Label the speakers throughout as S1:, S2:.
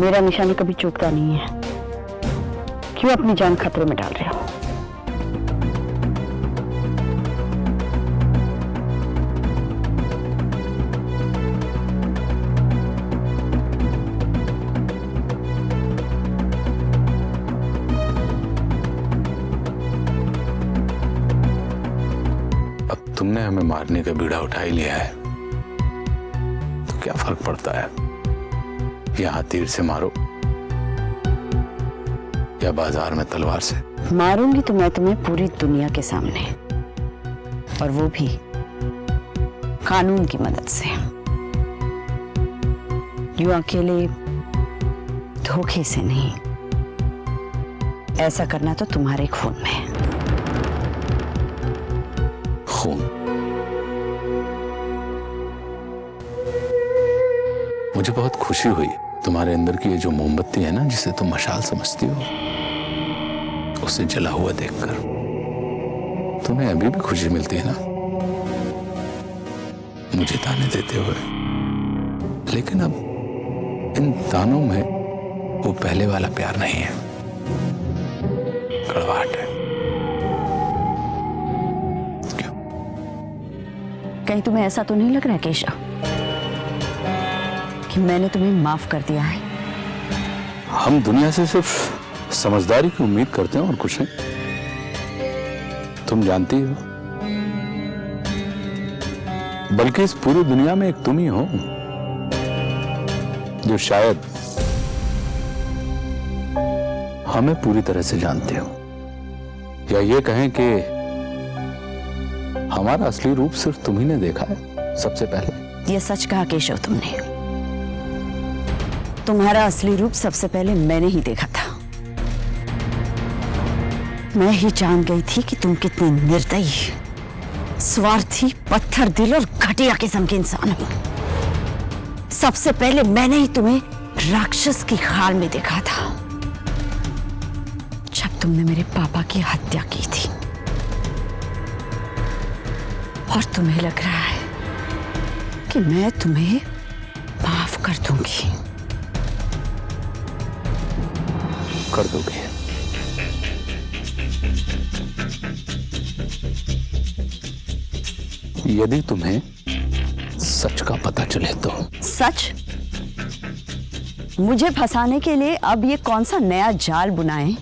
S1: मेरा निशाना कभी चूकता नहीं है। क्यों अपनी जान खतरे में डाल रहे हो?
S2: अब तुमने हमें मारने का बीड़ा उठा ही लिया है तो क्या फर्क पड़ता है? यहाँ तीर से मारो या बाजार में तलवार से।
S1: मारूंगी तो मैं तुम्हें पूरी दुनिया के सामने, और वो भी कानून की मदद से। यूं अकेले धोखे से नहीं। ऐसा करना तो तुम्हारे खून में है।
S2: खून? मुझे बहुत खुशी हुई तुम्हारे अंदर की ये जो मोमबत्ती है ना, जिसे तुम मशाल समझती हो, उसे जला हुआ देखकर। तुम्हें अभी भी खुशी मिलती है ना मुझे ताने देते हुए, लेकिन अब इन तानों में वो पहले वाला प्यार नहीं है, कड़वाहट है। क्यों?
S1: कहीं तुम्हें ऐसा तो नहीं लग रहा है केशव कि मैंने तुम्हें माफ कर दिया है?
S2: हम दुनिया से सिर्फ समझदारी की उम्मीद करते हैं और कुछ नहीं। तुम जानती हो, बल्कि इस पूरी दुनिया में एक तुम ही हो जो शायद हमें पूरी तरह से जानते हो, या ये कहें कि हमारा असली रूप सिर्फ तुम ही ने देखा है सबसे पहले।
S1: ये सच कहा केशव तुमने। तुम्हारा असली रूप सबसे पहले मैंने ही देखा था। मैं ही जान गई थी कि तुम कितनी निर्दयी, स्वार्थी, पत्थर दिल और घटिया किस्म के इंसान हो। सबसे पहले मैंने ही तुम्हें राक्षस की खाल में देखा था, जब तुमने मेरे पापा की हत्या की थी। और तुम्हें लग रहा है कि मैं तुम्हें माफ कर दूंगी?
S2: कर दोगे? यदि तुम्हें सच का पता चले तो।
S1: सच? मुझे फंसाने के लिए अब ये कौन सा नया जाल बुनाए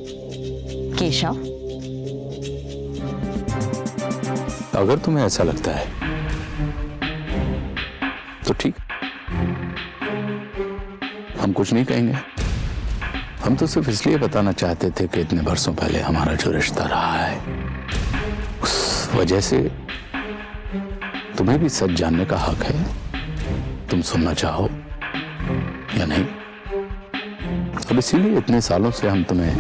S1: केशव?
S2: अगर तुम्हें ऐसा लगता है तो ठीक, हम कुछ नहीं कहेंगे। हम तो सिर्फ इसलिए बताना चाहते थे कि इतने बरसों पहले हमारा जो रिश्ता रहा है, उस वजह से तुम्हें भी सच जानने का हक है, तुम सुनना चाहो या नहीं। अब इसीलिए इतने सालों से हम तुम्हें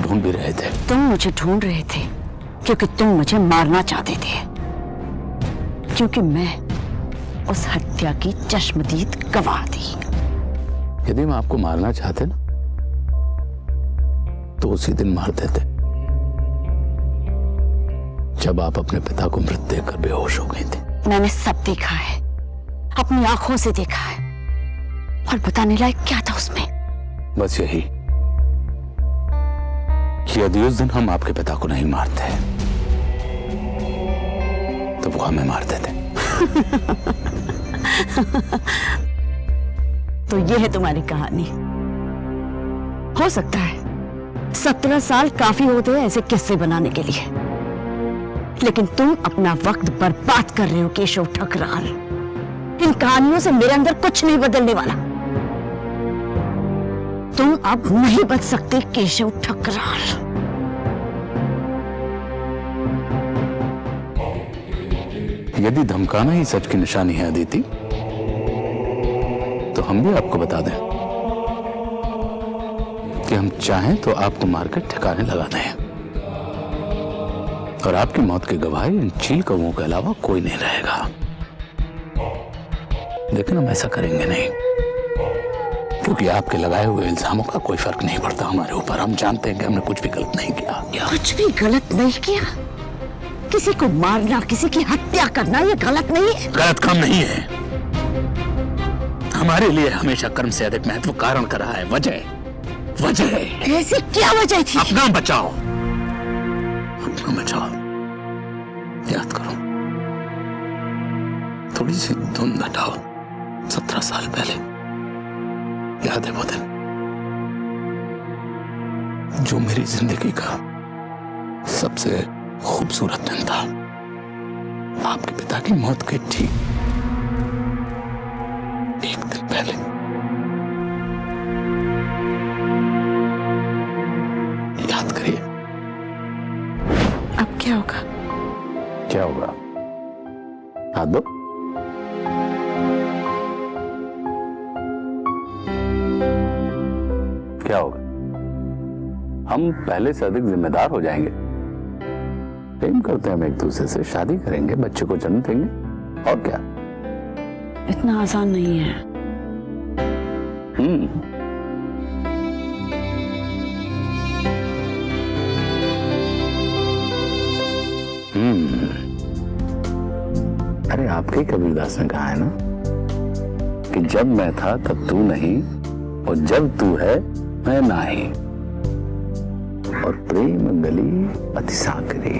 S2: ढूंढ भी रहे थे।
S1: तुम मुझे ढूंढ रहे थे क्योंकि तुम मुझे मारना चाहते थे, क्योंकि मैं उस हत्या की चश्मदीद गवाह थी।
S2: यदि मैं आपको मारना चाहते ना तो उसी दिन मार देते, जब आप अपने पिता को मृत देखकर बेहोश हो गई थी।
S1: मैंने सब देखा है, अपनी आंखों से देखा है, और बताने लायक क्या था उसमें?
S2: बस यही कि यदि उस दिन हम आपके पिता को नहीं मारते तो वो हमें मार देते।
S1: तो ये है तुम्हारी कहानी। हो सकता है 17 साल काफी होते हैं ऐसे किस्से बनाने के लिए, लेकिन तुम अपना वक्त बर्बाद कर रहे हो केशव ठकराल। इन कहानियों से मेरे अंदर कुछ नहीं बदलने वाला। तुम अब नहीं बच सकते केशव ठकराल।
S2: यदि धमकाना ही सच की निशानी है अदिति, तो हम भी आपको बता दें कि हम चाहें तो आपको मारकर ठिकाने लगा दें, और आपकी मौत के गवाह इन चील कौवों के अलावा कोई नहीं रहेगा। लेकिन हम ऐसा करेंगे नहीं, क्योंकि आपके लगाए हुए इल्जामों का कोई फर्क नहीं पड़ता हमारे ऊपर। हम जानते हैं कि हमने कुछ भी गलत नहीं किया।
S1: कुछ भी गलत नहीं किया? किसी को मारना, किसी की हत्या करना, ये गलत नहीं है?
S2: गलत काम नहीं है। हमारे लिए हमेशा कर्म से अधिक महत्व कारण का रहा है। वजह
S1: ऐसी क्या वजह थी?
S2: अपना बचाओ, अपना बचाओ। याद करो, थोड़ी सी धुंध हटाओ। 17 साल पहले याद है वो दिन, जो मेरी जिंदगी का सबसे खूबसूरत दिन था। आपके पिता की मौत के ठीक एक दिन पहले। याद करिए।
S1: अब क्या होगा?
S2: क्या होगा? हाथ दो। क्या होगा? हम पहले से अधिक जिम्मेदार हो जाएंगे। प्रेम करते हैं हम एक दूसरे से, शादी करेंगे, बच्चे को जन्म देंगे, और क्या?
S1: इतना आसान नहीं है। अरे आपके कबीरदास ने कहा है ना कि जब मैं था तब तू नहीं, और जब तू है मैं नाही, और प्रेम गली अति साकरी,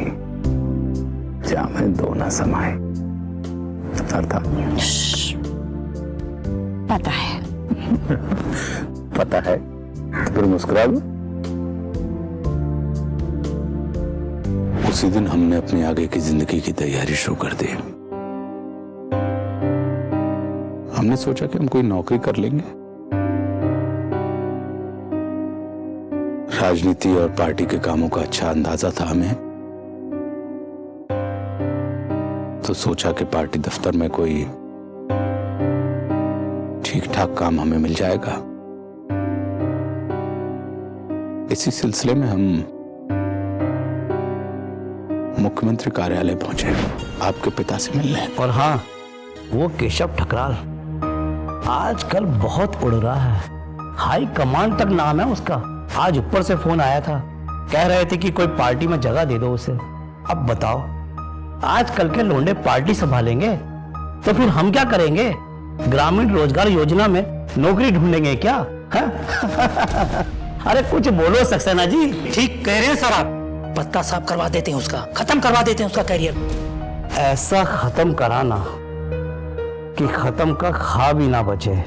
S1: जामे दो न समाए। अर्थात पता है।
S2: पता है तो फिर मुस्कुरा दो। उसी दिन हमने अपनी आगे की जिंदगी की तैयारी शुरू कर दी। हमने सोचा कि हम कोई नौकरी कर लेंगे। राजनीति और पार्टी के कामों का अच्छा अंदाजा था हमें, तो सोचा कि पार्टी दफ्तर में कोई ठीक ठाक काम हमें मिल जाएगा। इसी सिलसिले में हम मुख्यमंत्री कार्यालय पहुंचे आपके पिता से मिलने।
S3: और हाँ, वो केशव ठकराल आजकल बहुत उड़ रहा है। हाई कमांड तक नाम है उसका। आज ऊपर से फोन आया था, कह रहे थे कि कोई पार्टी में जगह दे दो उसे। अब बताओ, आजकल के लोंडे पार्टी संभालेंगे तो फिर हम क्या करेंगे? ग्रामीण रोजगार योजना में नौकरी ढूंढेंगे क्या? अरे कुछ बोलो सक्सेना जी।
S4: ठीक कह रहे हैं सर आप। पत्ता साफ करवा देते हैं उसका, खत्म करवा देते हैं उसका करियर।
S3: ऐसा खत्म कराना कि खत्म का खा भी ना बचे।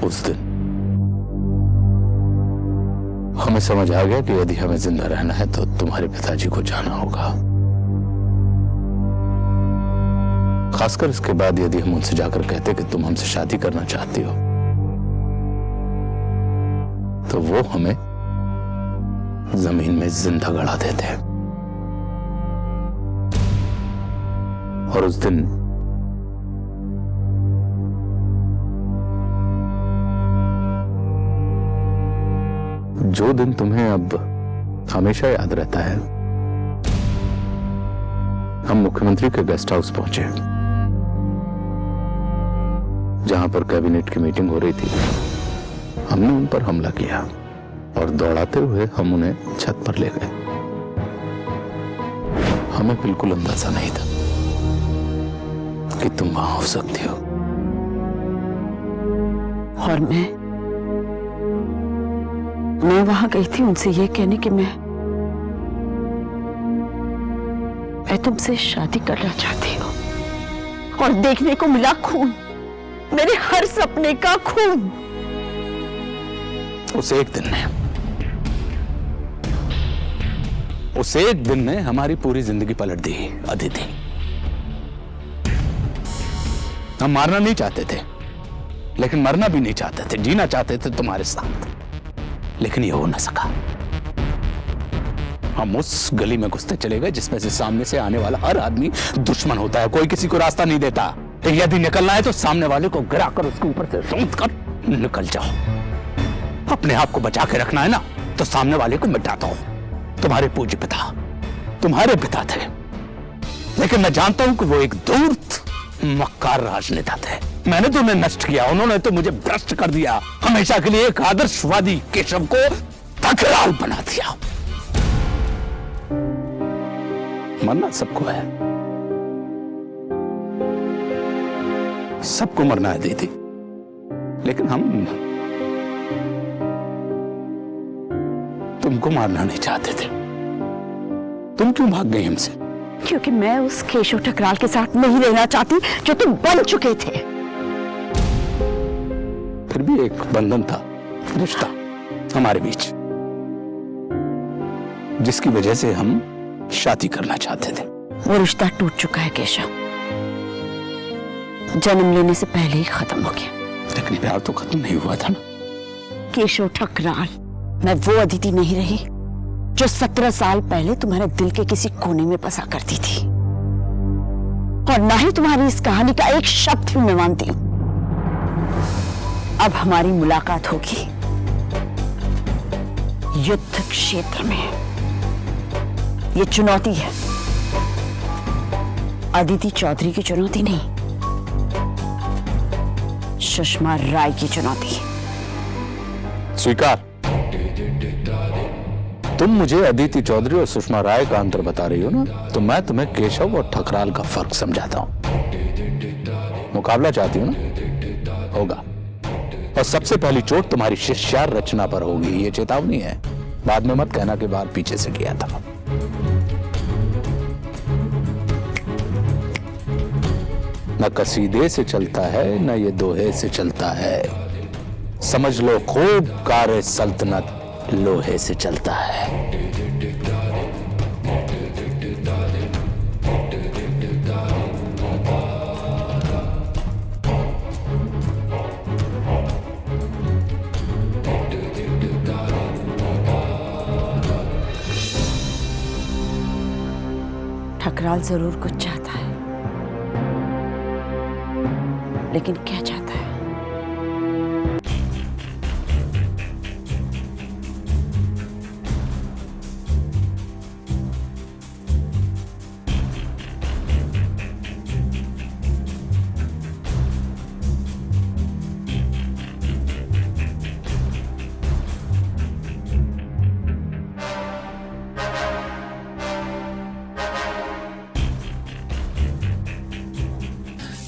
S2: उस दिन हमें समझ आ गया कि यदि हमें जिंदा रहना है तो तुम्हारे पिताजी को जाना होगा। खासकर इसके बाद यदि हम उनसे जाकर कहते कि तुम हमसे शादी करना चाहती हो, तो वो हमें जमीन में जिंदा गड़ा देते। और उस दिन जो दिन तुम्हें अब हमेशा याद रहता है, हम मुख्यमंत्री के गेस्ट हाउस पहुंचे, जहां पर कैबिनेट की मीटिंग हो रही थी। हमने उन पर हमला किया और दौड़ाते हुए हम उन्हें छत पर ले गए। हमें बिल्कुल अंदाजा नहीं था कि तुम वहां हो सकती हो।
S1: और मैं वहां गई थी उनसे ये कहने कि मैं तुमसे शादी करना चाहती हूँ, और देखने को मिला खून, मेरे हर सपने का खून।
S2: उस एक दिन ने हमारी पूरी जिंदगी पलट दी अदिति। हम मारना नहीं चाहते थे, लेकिन मरना भी नहीं चाहते थे। जीना चाहते थे तुम्हारे साथ, लेकिन ये हो ना सका। हम उस गली में घुसते चले गए जिसमें से सामने से आने वाला हर आदमी दुश्मन होता है। कोई किसी को रास्ता नहीं देता। यदि निकलना है तो सामने वाले को गिराकर उसके ऊपर से सूंघ कर निकल जाओ। अपने आप को बचा के रखना है ना, तो सामने वाले को मिटा दो। तुम्हारे पूज्य पिता तुम्हारे पिता थे, लेकिन मैं जानता हूं कि वो एक धूर्त मक्कार राजनेता थे। मैंने तो उन्हें नष्ट किया, उन्होंने तो मुझे भ्रष्ट कर दिया। हमेशा के लिए एक आदर्शवादी केशव को ठकराल बना दिया। मरना सबको है, सबको मरना है दीदी। लेकिन हम तुमको मारना नहीं चाहते थे। तुम क्यों भाग गई हमसे?
S1: क्योंकि मैं उस केशव ठकराल के साथ नहीं रहना चाहती जो तुम बन चुके थे।
S2: फिर भी एक बंधन था, रिश्ता हमारे बीच, जिसकी वजह से हम शादी करना चाहते थे।
S1: वो रिश्ता टूट चुका है केशव, जन्म लेने से पहले ही खत्म हो गया।
S2: लेकिन प्यार तो खत्म नहीं हुआ था ना।
S1: केशव ठकराल, मैं वो अदिति नहीं रही जो 17 साल पहले तुम्हारे दिल के किसी कोने में बसा करती थी, और ना ही तुम्हारी इस कहानी का एक शब्द भी मैं मानती हूं। अब हमारी मुलाकात होगी युद्ध क्षेत्र में। ये चुनौती है, अदिति चौधरी की चुनौती नहीं, सुषमा राय की चुनौती।
S2: स्वीकार। तुम मुझे अदिति चौधरी और सुषमा राय का अंतर बता रही हो ना, तो मैं तुम्हें केशव और ठकराल का फर्क समझाता हूं। मुकाबला चाहती हो ना, होगा। और सबसे पहली चोट तुम्हारी शिष्या रचना पर होगी, ये चेतावनी है। बाद में मत कहना कि बाहर पीछे से किया था। न कसीदे से चलता है, न ये दोहे से चलता है। समझ लो खूब कार्य सल्तनत लोहे से चलता है।
S1: ठकराल जरूर कुछ चाहता है, लेकिन क्या चाहता है?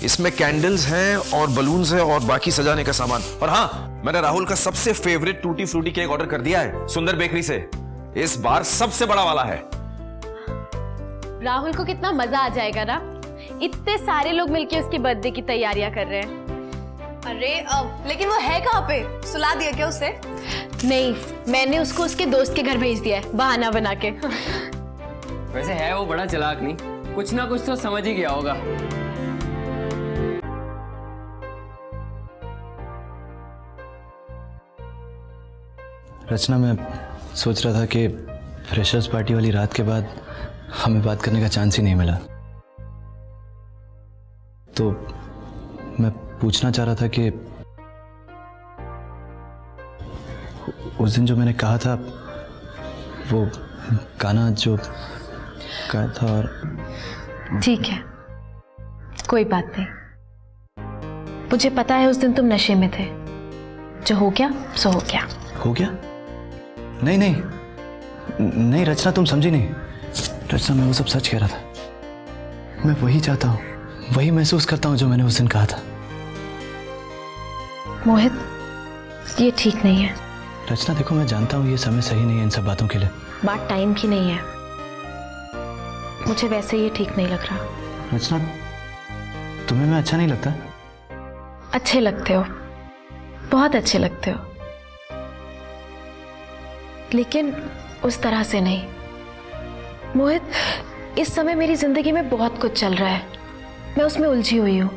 S5: इसमें कैंडल्स हैं और बलून्स हैं और बाकी सजाने का सामान। और हाँ, मैंने राहुल का सबसे favourite tutti frutti cake order कर दिया है सुंदर बेकरी से। इस बार सबसे बड़ा वाला है।
S6: राहुल को कितना मजा आ जाएगा ना, इतने सारे लोग मिलके उसकी बर्थडे की तैयारियां कर रहे हैं।
S7: अरे लेकिन वो है कहाँ पे? सुला दिया क्या उसे?
S6: नहीं, मैंने उसको उसके दोस्त के घर भेज दिया है बहाना बना के।
S8: वैसे है वो बड़ा चालाक नहीं, कुछ ना कुछ तो समझ ही गया होगा।
S9: रचना, मैं सोच रहा था कि फ्रेशर्स पार्टी वाली रात के बाद हमें बात करने का चांस ही नहीं मिला, तो मैं पूछना चाह रहा था कि उस दिन जो मैंने कहा था, वो गाना जो गाया था। और
S6: ठीक है, कोई बात नहीं। मुझे पता है उस दिन तुम नशे में थे। जो हो गया सो हो गया।
S9: हो गया? नहीं नहीं नहीं रचना, तुम समझी नहीं। रचना, मैं वो सब सच कह रहा था। मैं वही चाहता हूँ, वही महसूस करता हूँ जो मैंने उस दिन कहा था।
S6: मोहित, ये ठीक नहीं है।
S9: रचना देखो, मैं जानता हूँ ये समय सही नहीं है इन सब बातों के लिए।
S6: बात टाइम की नहीं है, मुझे वैसे ये ठीक नहीं लग रहा।
S9: रचना, तुम्हें मैं अच्छा नहीं लगता?
S6: अच्छे लगते हो, बहुत अच्छे लगते हो, लेकिन उस तरह से नहीं। मोहित, इस समय मेरी जिंदगी में बहुत कुछ चल रहा है, मैं उसमें उलझी हुई हूं।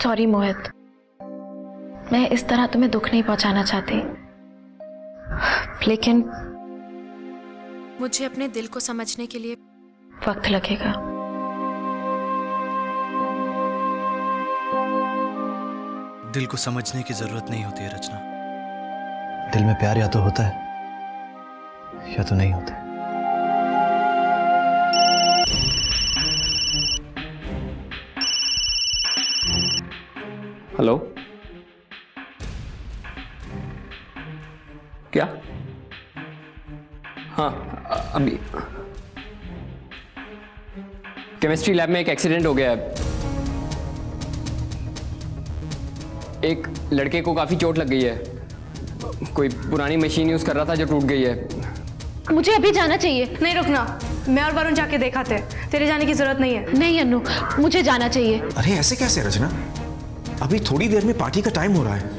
S6: सॉरी मोहित, मैं इस तरह तुम्हें दुख नहीं पहुंचाना चाहती, लेकिन मुझे अपने दिल को समझने के लिए वक्त लगेगा।
S9: दिल को समझने की जरूरत नहीं होती है रचना। दिल में प्यार या तो होता है या तो नहीं होता।
S8: हेलो, क्या? हाँ, अभी केमिस्ट्री लैब में एक एक्सीडेंट हो गया है। एक लड़के को काफ़ी चोट लग गई है। कोई पुरानी मशीन यूज़ कर रहा था जो टूट गई है।
S6: मुझे अभी जाना चाहिए।
S7: नहीं रुकना, मैं और वरुण जाके देखाते हैं, तेरे जाने की जरूरत नहीं है।
S6: नहीं अनु, मुझे जाना चाहिए।
S5: अरे ऐसे कैसे रचना, अभी थोड़ी देर में पार्टी का टाइम हो रहा है,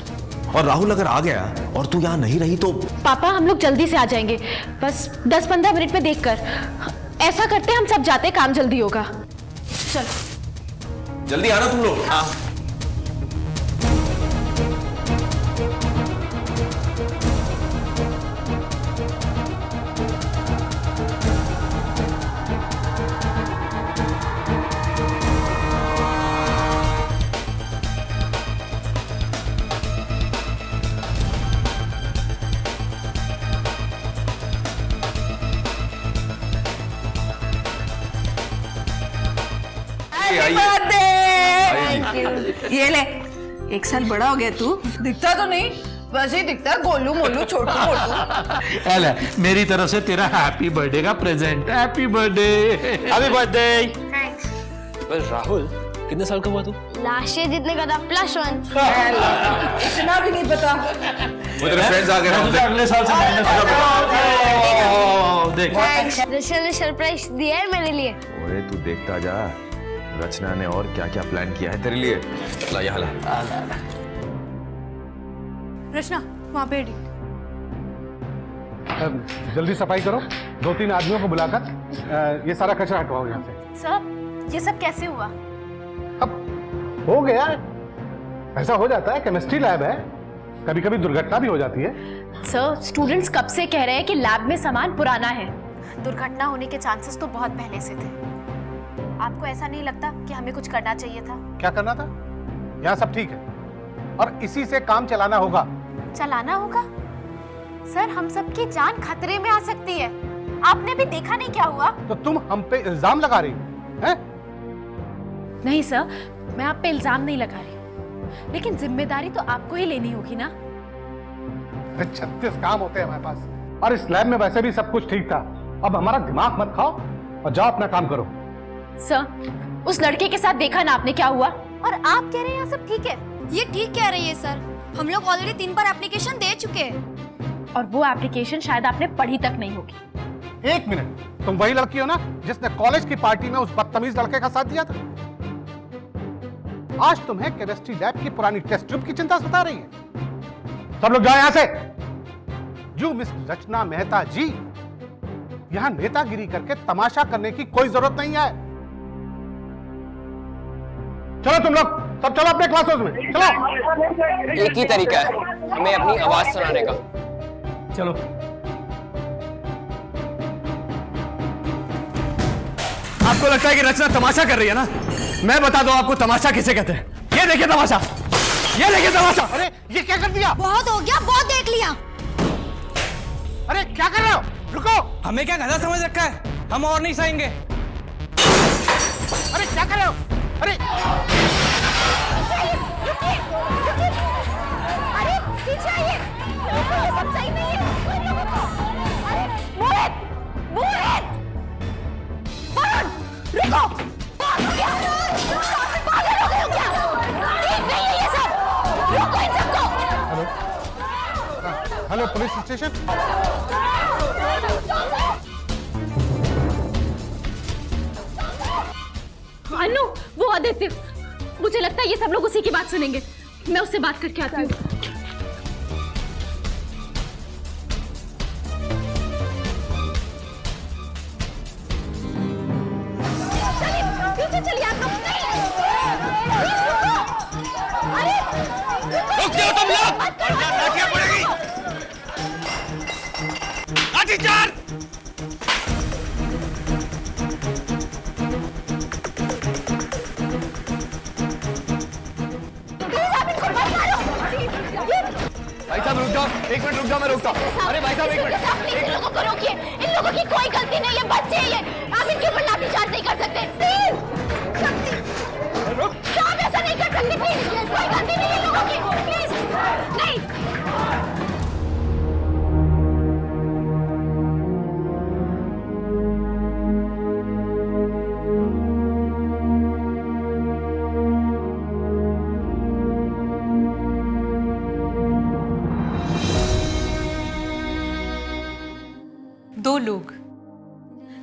S5: और राहुल अगर आ गया और तू यहाँ नहीं रही तो।
S6: पापा हम लोग जल्दी से आ जाएंगे, बस 10-15 मिनट में देखकर। ऐसा करते हम सब जाते, काम जल्दी होगा।
S7: चल
S5: जल्दी आना तुम लोग। हाँ।
S7: ये ले, 1 साल बड़ा हो गया तू। दिखता तो नहीं, वैसे ही दिखता है, गोलू मोलू छोटू मोटू।
S3: अले, मेरी तरफ से तेरा हैप्पी बर्थडे का present. Happy birthday. Happy birthday.
S10: बस राहुल, कितने साल का हुआ तू?
S11: लास्ट ईयर जितने का था +1।
S7: इतना भी नहीं पता।
S5: वो तेरे फ्रेंड्स आ गए।
S3: अगले साल से देख।
S11: रचना ने सरप्राइज दिया है मेरे लिए।
S5: ओए तू देखता जा, रचना ने और क्या क्या प्लान किया है तेरे लिए। ला यहाँ ला।
S7: रचना वहाँ पे
S12: जल्दी सफाई करो, 2-3 आदमियों को बुलाकर ये सारा कचरा हटवाओ यहाँ से।
S6: सर ये सब कैसे हुआ?
S12: अब हो गया, ऐसा हो जाता है, केमिस्ट्री लैब है, कभी कभी दुर्घटना भी हो जाती है।
S6: सर स्टूडेंट्स कब से कह रहे हैं कि लैब में सामान पुराना है। दुर्घटना होने के चांसेस तो बहुत पहले से थे। आपको ऐसा नहीं लगता कि हमें कुछ करना चाहिए था?
S12: क्या करना था? यहाँ सब ठीक है और इसी से काम चलाना होगा।
S6: चलाना होगा? सर हम सबकी जान खतरे में आ सकती है। आपने भी देखा नहीं क्या हुआ?
S12: तो तुम हम पे इल्जाम लगा रही हो, हैं?
S6: नहीं सर, मैं आप पे इल्जाम नहीं लगा रही हूँ, लेकिन जिम्मेदारी तो आपको ही लेनी होगी ना।
S12: 36 काम होते हैं हमारे पास, और इस लैब में वैसे भी सब कुछ ठीक था। अब हमारा दिमाग मत खाओ और जाओ अपना काम करो।
S6: सर उस लड़के के साथ देखा ना आपने क्या हुआ, और आप कह रहे हैं यहाँ सब ठीक है।
S11: ये ठीक कह रही है सर, हम लोग ऑलरेडी 3 बार एप्लीकेशन दे चुके हैं।
S6: और वो एप्लीकेशन शायद आपने पढ़ी तक नहीं होगी।
S12: 1 मिनट, तुम वही लड़की हो ना जिसने कॉलेज की पार्टी में उस बदतमीज लड़के का साथ दिया था? आज तुम्हें केमिस्ट्री लैब की पुरानी टेस्ट ट्यूब की चिंता सता रही है। सब लोग जाओ यहां से। यू मिस रचना मेहता जी, यहां नेतागिरी करके तमाशा करने की कोई जरूरत नहीं है। चलो तुम लोग सब चलो अपने क्लासेस में, चलो।
S8: एक ही तरीका है हमें अपनी आवाज सुनाने का।
S3: चलो।
S9: आपको लगता है कि रचना तमाशा कर रही है ना? मैं बता दूं आपको तमाशा किसे कहते हैं। ये देखिए तमाशा, ये देखिए तमाशा।
S12: अरे ये क्या कर दिया?
S11: बहुत हो गया, बहुत देख लिया।
S12: अरे क्या कर रहे हो? रुको।
S9: हमें क्या गधा समझ रखा है? हम और नहीं सहेंगे।
S12: अरे क्या कर रहे हो? अरे
S11: अरे पीछे आइए, ये सब सही नहीं है। अरे मोहित, मोहित, वरुण, रुको। पागल हो गए हो क्या? ठीक नहीं है ये सब, रुको इन सबको।
S12: Hello police station.
S6: अनु, वो आदित्य, मुझे लगता है ये सब लोग उसी की बात सुनेंगे। मैं उससे बात करके आती हूँ। पीछे चलिए आप लोग।
S9: रुक जाओ तुम लोग, वरना लाठियां पड़ेगी। लाठी चार्ज। भाई साहब रुक जाओ, 1 मिनट रुक जाओ, मैं रुकता हूँ। अरे भाई साहब 1 मिनट।
S11: इन लोगों को रोकिए, इन लोगों की कोई गलती नहीं है, बच्चे ये। आप इनके ऊपर लाठीचार्ज नहीं कर सकते, प्लीज। आप ऐसा नहीं कर सकते, प्लीज। कोई गलती नहीं है इन लोगों की, प्लीज नहीं।
S13: लोग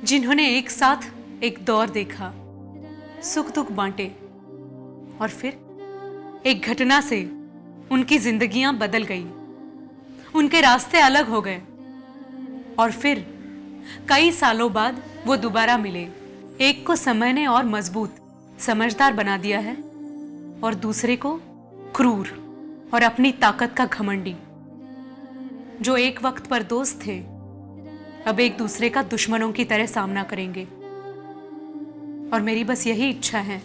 S13: जिन्होंने एक साथ एक दौर देखा, सुख दुख बांटे, और फिर एक घटना से उनकी जिंदगियां बदल गई, उनके रास्ते अलग हो गए, और फिर कई सालों बाद वो दोबारा मिले। एक को समय ने और मजबूत, समझदार बना दिया है, और दूसरे को क्रूर और अपनी ताकत का घमंडी। जो एक वक्त पर दोस्त थे, अब एक दूसरे का दुश्मनों की तरह सामना करेंगे। और मेरी बस यही इच्छा है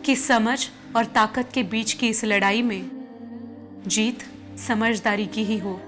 S13: कि समझ और ताकत के बीच की इस लड़ाई में जीत समझदारी की ही हो।